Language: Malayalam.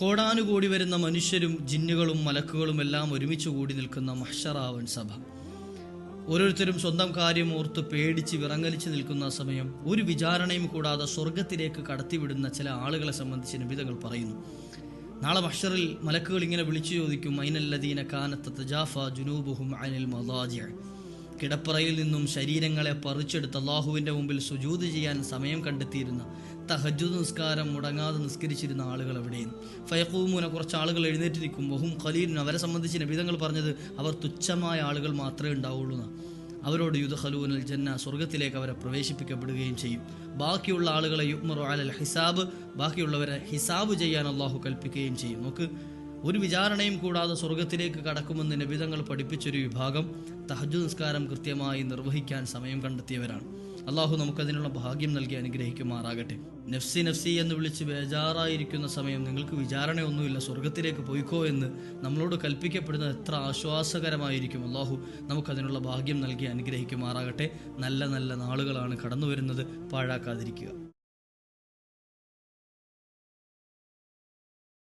കോടാനുകൂടി വരുന്ന മനുഷ്യരും ജിന്നുകളും മലക്കുകളും എല്ലാം ഒരുമിച്ച് കൂടി നിൽക്കുന്ന മഹ്ശറാവൻ സഭ. ഓരോരുത്തരും സ്വന്തം കാര്യം ഓർത്ത് പേടിച്ച് വിറങ്ങലിച്ച് നിൽക്കുന്ന സമയം ഒരു വിചാരണയും കൂടാതെ സ്വർഗത്തിലേക്ക് കടത്തിവിടുന്ന ചില ആളുകളെ സംബന്ധിച്ച് നബി തങ്ങൾ പറയുന്നു. നാളെ മഹ്ശറിൽ മലക്കുകൾ ഇങ്ങനെ വിളിച്ചു ചോദിക്കും, ഐനല്ലദീന കാനത്ത് തജാഫ ജുനൂബുഹും അനിൽ മദാജിഅ. കിടപ്പറയിൽ നിന്നും ശരീരങ്ങളെ പറിച്ചെടുത്ത് അള്ളാഹുവിൻ്റെ മുമ്പിൽ സുജൂദ് ചെയ്യാൻ സമയം കണ്ടെത്തിയിരുന്ന, തഹജ്ജുദ് നിസ്കാരം മുടങ്ങാതെ നിസ്കരിച്ചിരുന്ന ആളുകൾ എവിടെയും ഫയഖൂമുന, കുറച്ച് ആളുകൾ എഴുന്നേറ്റ് നിൽക്കും. വഹും ഖലീലുൻ, അവരെ സംബന്ധിച്ച് നബി തങ്ങൾ പറഞ്ഞത് അവർ തുച്ഛമായ ആളുകൾ മാത്രമേ ഉണ്ടാവുള്ളൂ എന്ന്. അവരോട് യുദ്ഖലൂനൽ ജന്ന, സ്വർഗത്തിലേക്ക് അവരെ പ്രവേശിപ്പിക്കപ്പെടുകയും ചെയ്യും. ബാക്കിയുള്ള ആളുകളെ യുഅ്മറു അലൽ ഹിസാബ്, ബാക്കിയുള്ളവരെ ഹിസാബ് ചെയ്യാൻ അള്ളാഹു കൽപ്പിക്കുകയും ചെയ്യും. നമുക്ക് ഒരു വിചാരണയും കൂടാതെ സ്വർഗത്തിലേക്ക് കടക്കുമെന്ന് നബി തങ്ങൾ പഠിപ്പിച്ചൊരു വിഭാഗം തഹജ്ജുദ് നിസ്കാരം കൃത്യമായി നിർവഹിക്കാൻ സമയം കണ്ടെത്തിയവരാണ്. അള്ളാഹു നമുക്കതിനുള്ള ഭാഗ്യം നൽകി അനുഗ്രഹിക്കുമാറാകട്ടെ. നഫ്സി നഫ്സി എന്ന് വിളിച്ച് ബേജാറായിരിക്കുന്ന സമയം നിങ്ങൾക്ക് വിചാരണയൊന്നുമില്ല, സ്വർഗത്തിലേക്ക് പോയിക്കോ എന്ന് നമ്മളോട് കൽപ്പിക്കപ്പെടുന്നത് എത്ര ആശ്വാസകരമായിരിക്കും. അള്ളാഹു നമുക്കതിനുള്ള ഭാഗ്യം നൽകി അനുഗ്രഹിക്കുമാറാകട്ടെ. നല്ല നല്ല നാളുകളാണ് കടന്നു വരുന്നത്, പാഴാക്കാതിരിക്കുക.